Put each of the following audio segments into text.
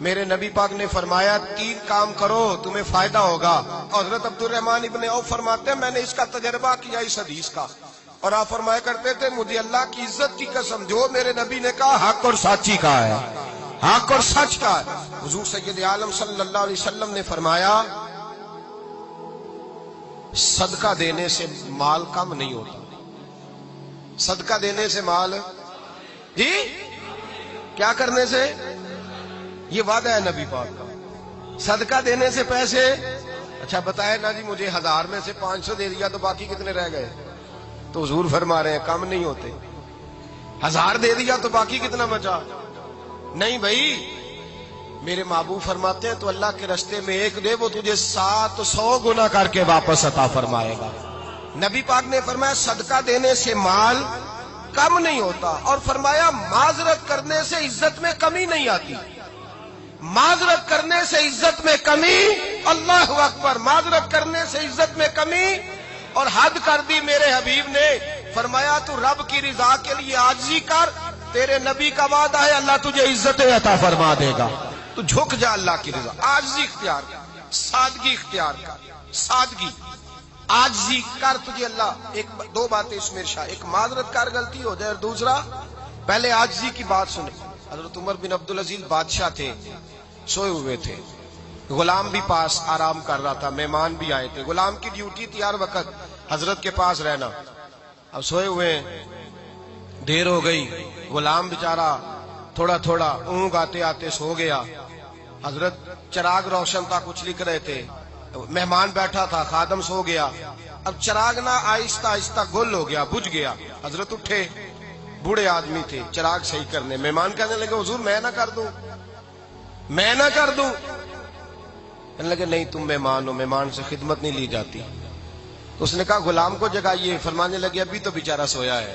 میرے نبی پاک نے فرمایا 3 کام کرو تمہیں فائدہ ہوگا. حضرت عبد الرحمن ابن عوف فرماتے ہیں میں نے اس کا تجربہ کیا اس حدیث کا, اور آپ فرمایا کرتے تھے مجھے اللہ کی عزت کی قسم جو میرے نبی نے کہا حق اور سچی کا ہے, حق اور سچ کا ہے. حضور سید عالم صلی اللہ علیہ وسلم نے فرمایا صدقہ دینے سے مال کم نہیں ہوتا. صدقہ دینے سے مال جی کیا کرنے سے, یہ وعدہ ہے نبی پاک کا. صدقہ دینے سے پیسے, اچھا بتائے نا جی مجھے 1000 میں سے 500 دے دیا تو باقی کتنے رہ گئے؟ تو حضور فرما رہے ہیں کم نہیں ہوتے. 1000 دے دیا تو باقی کتنا بچا؟ نہیں بھائی, میرے محبوب فرماتے ہیں تو اللہ کے راستے میں 1 دے وہ تجھے 700 گنا کر کے واپس عطا فرمائے گا. نبی پاک نے فرمایا صدقہ دینے سے مال کم نہیں ہوتا, اور فرمایا معذرت کرنے سے عزت میں کمی نہیں آتی. معذرت کرنے سے عزت میں کمی, اللہ اکبر, معذرت کرنے سے عزت میں کمی. اور حد کر دی میرے حبیب نے, فرمایا تو رب کی رضا کے لیے عاجزی کر, تیرے نبی کا وعدہ ہے اللہ تجھے عزت عطا فرما دے گا. تو جھک جا اللہ کی رضا, عاجزی اختیار کر, سادگی اختیار کر, سادگی عاجزی کر, تجھے اللہ 2 باتیں اس میں ارشاد, ایک معذرت کر غلطی ہو جائے, اور دوسرا پہلے عاجزی کی بات سنیں. حضرت عمر بن عبدالعزیز بادشاہ تھے, سوئے ہوئے تھے, غلام بھی پاس آرام کر رہا تھا, مہمان بھی آئے تھے. غلام کی ڈیوٹی تھی ہر وقت حضرت کے پاس رہنا. اب سوئے ہوئے دیر ہو گئی, غلام بیچارہ تھوڑا تھوڑا اونگ آتے آتے سو گیا. حضرت چراغ روشن تھا, کچھ لکھ رہے تھے, مہمان بیٹھا تھا, خادم سو گیا. اب چراغ نہ آہستہ آہستہ گل ہو گیا, بجھ گیا. حضرت اٹھے, بوڑھے آدمی تھے, چراغ صحیح کرنے. مہمان کہنے لگے حضور میں نہ کر دوں, میں نہ کر دوں. کہنے لگے نہیں تم مہمان ہو, مہمان سے خدمت نہیں لی جاتی. تو اس نے کہا غلام کو جگائیے. فرمانے لگے ابھی تو بیچارہ سویا ہے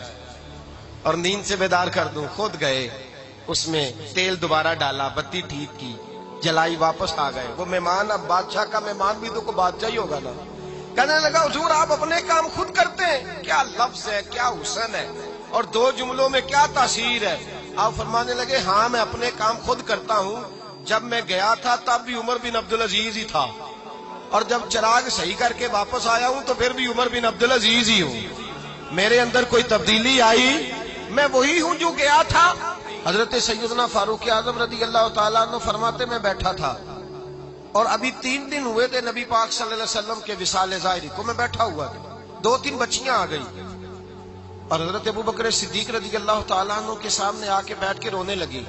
اور نیند سے بیدار کر دوں. خود گئے, اس میں تیل دوبارہ ڈالا, بتی ٹھیک کی, جلائی, واپس آ گئے. وہ مہمان, اب بادشاہ کا مہمان بھی تو کوئی بادشاہ ہی ہوگا نا. کہنے لگا حضور آپ اپنے کام خود کرتے ہیں, کیا لفظ ہے, کیا حسن ہے, اور 2 جملوں میں کیا تاثیر ہے. آپ فرمانے لگے ہاں میں اپنے کام خود کرتا ہوں. جب میں گیا تھا تب بھی عمر بن عبدالعزیز ہی تھا, اور جب چراغ صحیح کر کے واپس آیا ہوں تو پھر بھی عمر بن عبدالعزیز ہی ہوں. میرے اندر کوئی تبدیلی آئی, میں وہی ہوں جو گیا تھا. حضرت سیدنا فاروق اعظم رضی اللہ تعالیٰ عنہ فرماتے میں بیٹھا تھا, اور ابھی 3 دن ہوئے تھے نبی پاک صلی اللہ علیہ وسلم کے وصال ظاہری کو. میں بیٹھا ہوا تھا, 2-3 بچیاں آ گئی, اور حضرت ابو بکر صدیق رضی اللہ تعالیٰ عنہ کے سامنے آ کے بیٹھ کے رونے لگی.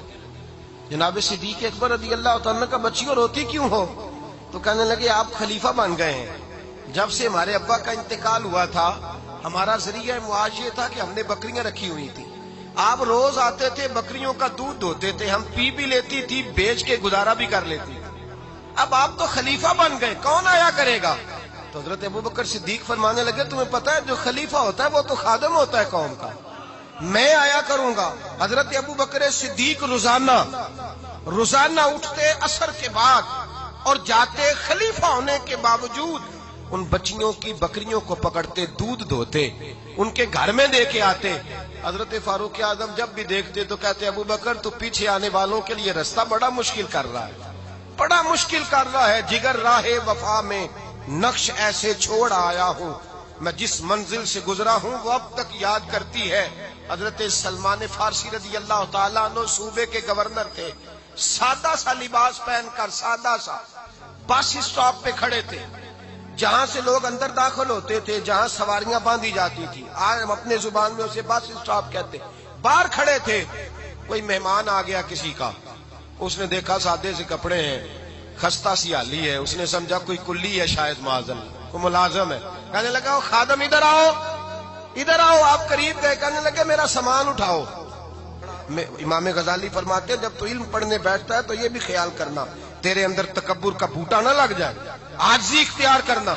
جناب صدیق اکبر رضی اللہ تعالیٰ کا بچیوں روتی کیوں ہو؟ تو کہنے لگے آپ خلیفہ بن گئے ہیں. جب سے ہمارے ابا کا انتقال ہوا تھا ہمارا ذریعہ معاش یہ تھا کہ ہم نے بکریاں رکھی ہوئی تھی. آپ روز آتے تھے, بکریوں کا دودھ دھوتے تھے, ہم پی بھی لیتی تھی, بیچ کے گزارا بھی کر لیتی. اب آپ تو خلیفہ بن گئے, کون آیا کرے گا؟ تو حضرت ابو بکر صدیق فرمانے لگے تمہیں پتہ ہے جو خلیفہ ہوتا ہے وہ تو خادم ہوتا ہے قوم کا, میں آیا کروں گا. حضرت ابو بکر صدیق روزانہ اٹھتے عصر کے بعد اور جاتے, خلیفہ ہونے کے باوجود ان بچیوں کی بکریوں کو پکڑتے, دودھ دھوتے, ان کے گھر میں دے کے آتے. حضرت فاروق اعظم جب بھی دیکھتے تو کہتے ابو بکر تو پیچھے آنے والوں کے لیے راستہ بڑا مشکل کر رہا ہے, بڑا مشکل کر رہا ہے. جگر راہ وفا میں نقش ایسے چھوڑ آیا ہوں, میں جس منزل سے گزرا ہوں وہ اب تک یاد کرتی ہے. حضرت سلمان فارسی رضی اللہ تعالیٰ عنہ صوبے کے گورنر تھے, سادہ سا لباس پہن کر, سادہ سا, بس اسٹاپ پہ کھڑے تھے, جہاں سے لوگ اندر داخل ہوتے تھے, جہاں سواریاں باندھی جاتی تھی, آج ہم اپنے زبان میں اسے بس اسٹاپ کہتے. باہر کھڑے تھے, کوئی مہمان آ گیا کسی کا, اس نے دیکھا سادے سے کپڑے ہیں, خستہ سی حالی ہے, اس نے سمجھا کوئی کلی ہے شاید, معاذ اللہ کوئی ملازم ہے. کہنے لگا خادم ادھر آؤ, ادھر آؤ. آپ قریب گئے, کہنے لگے میرا سامان اٹھاؤ. امام غزالی فرماتے ہیں جب تو علم پڑھنے بیٹھتا ہے تو یہ بھی خیال کرنا تیرے اندر تکبر کا بوٹا نہ لگ جائے, عاجزی اختیار کرنا.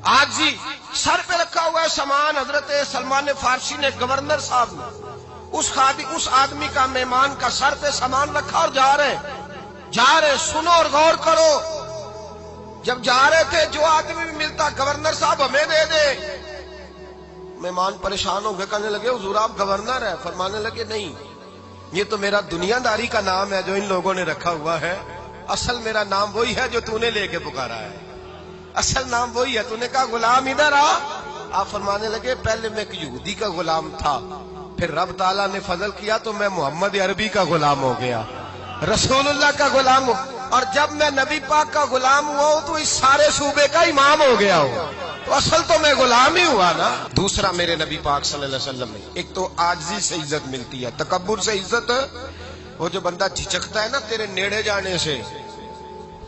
عاجزی, سر پہ رکھا ہوا ہے سامان. حضرت سلمان فارسی نے, گورنر صاحب نے, اس آدمی کا, مہمان کا سر پہ سامان رکھا اور جا رہے. سنو اور غور کرو. جب جا رہے تھے جو آدمی بھی ملتا, گورنر صاحب ہمیں دے دے. مہمان پریشان ہو گئے, کہنے لگے حضور آپ گورنر ہیں؟ فرمانے لگے نہیں, یہ تو میرا دنیا داری کا نام ہے جو ان لوگوں نے رکھا ہوا ہے، اصل میرا نام وہی ہے جو تو نے لے کے پکارا ہے، اصل نام وہی ہے۔ تو نے کہا غلام ادھر آ، آپ فرمانے لگے پہلے میں ایک یہودی کا غلام تھا، پھر رب تعالیٰ نے فضل کیا تو میں محمد عربی کا غلام ہو گیا، رسول اللہ کا غلام ہو، اور جب میں نبی پاک کا غلام ہوا ہوں تو اس سارے صوبے کا امام ہو گیا ہوں، تو اصل تو میں غلام ہی ہوا نا۔ دوسرا میرے نبی پاک صلی اللہ علیہ وسلم نے ایک تو عاجزی سے عزت ملتی ہے، تکبر سے عزت، وہ جو بندہ جھجکتا ہے نا تیرے نیڑے جانے سے،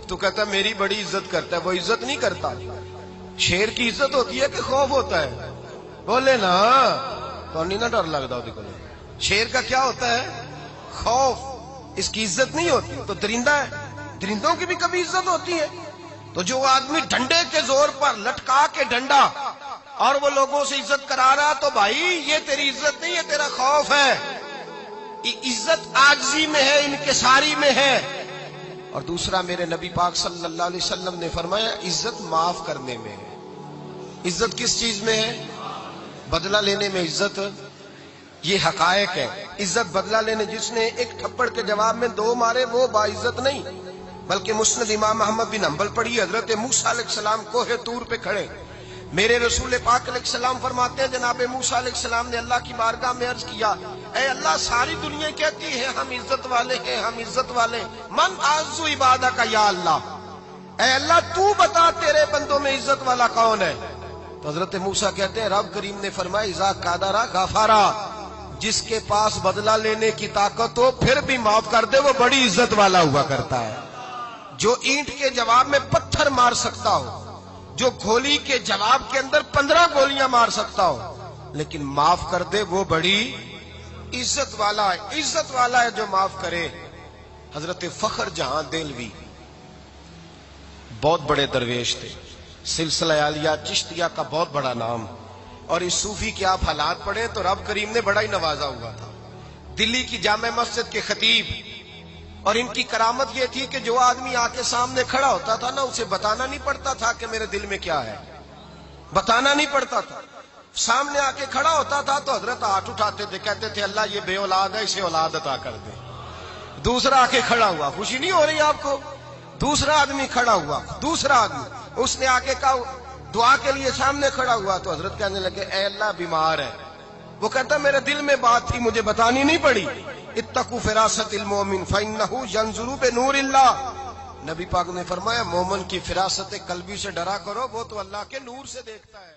تو کہتا ہے میری بڑی عزت کرتا ہے، وہ عزت نہیں کرتا۔ شیر کی عزت ہوتی ہے کہ خوف ہوتا ہے؟ بولے نا، تو نہیں نہ ڈر لگتا ہوتی کو۔ شیر کا کیا ہوتا ہے؟ خوف، اس کی عزت نہیں ہوتی۔ تو درندہ ہے، درندوں کی بھی کبھی عزت ہوتی ہے؟ تو جو آدمی ڈنڈے کے زور پر لٹکا کے ڈنڈا اور وہ لوگوں سے عزت کرا رہا، تو بھائی یہ تیری عزت نہیں ہے، تیرا خوف ہے۔ عزت عاجزی میں ہے، انکساری میں ہے۔ اور دوسرا میرے نبی پاک صلی اللہ علیہ وسلم نے فرمایا عزت معاف کرنے میں ہے۔ عزت کس چیز میں ہے؟ بدلہ لینے میں عزت، یہ حقائق ہے۔ عزت بدلہ لینے، جس نے ایک تھپڑ کے جواب میں 2 مارے وہ باعزت نہیں، بلکہ مسند امام احمد بن حنبل پڑھی، حضرت موسیٰ علیہ السلام کوہ طور پہ کھڑے، میرے رسول پاک علیہ السلام فرماتے ہیں جناب موسیٰ علیہ السلام نے اللہ کی بارگاہ میں عرض کیا، اے اللہ ساری دنیا کہتی ہے ہم عزت والے ہیں، ہم عزت والے، من اعز عبادک یا اللہ، اے اللہ تو بتا تیرے بندوں میں عزت والا کون ہے؟ تو حضرت موسیٰ کہتے ہیں رب کریم نے فرمایا اذا قادرا غفارا، جس کے پاس بدلہ لینے کی طاقت ہو پھر بھی معاف کر دے وہ بڑی عزت والا ہوا کرتا ہے۔ جو اینٹ کے جواب میں پتھر مار سکتا ہو، جو گولی کے جواب کے اندر 15 گولیاں مار سکتا ہو لیکن معاف کر دے وہ بڑی عزت والا ہے۔ عزت والا ہے جو معاف کرے۔ حضرت فخر جہاں دہلوی بہت بڑے درویش تھے، سلسلہ عالیہ چشتیہ کا بہت بڑا نام، اور اس صوفی کے آپ حالات پڑھیں تو رب کریم نے بڑا ہی نوازا ہوا تھا۔ دلی کی جامع مسجد کے خطیب، اور ان کی کرامت یہ تھی کہ جو آدمی آ کے سامنے کھڑا ہوتا تھا نا اسے بتانا نہیں پڑتا تھا کہ میرے دل میں کیا ہے، بتانا نہیں پڑتا تھا۔ سامنے آ کے کھڑا ہوتا تھا تو حضرت ہاتھ اٹھاتے تھے، کہتے تھے اللہ یہ بے اولاد ہے اسے اولاد عطا کر دے۔ دوسرا آ کے کھڑا ہوا، خوشی نہیں ہو رہی آپ کو؟ دوسرا آدمی کھڑا ہوا، دوسرا آدمی، اس نے آ کے کہا دعا کے لیے سامنے کھڑا ہوا تو حضرت کہنے لگے اے اللہ بیمار ہے، وہ کہتا میرے دل میں بات تھی مجھے بتانی نہیں پڑی، اتقوا فراست المومن فإنہ ینظر بنور اللہ، نبی پاک نے فرمایا مومن کی فراست قلبی سے ڈرا کرو، وہ تو اللہ کے نور سے دیکھتا ہے۔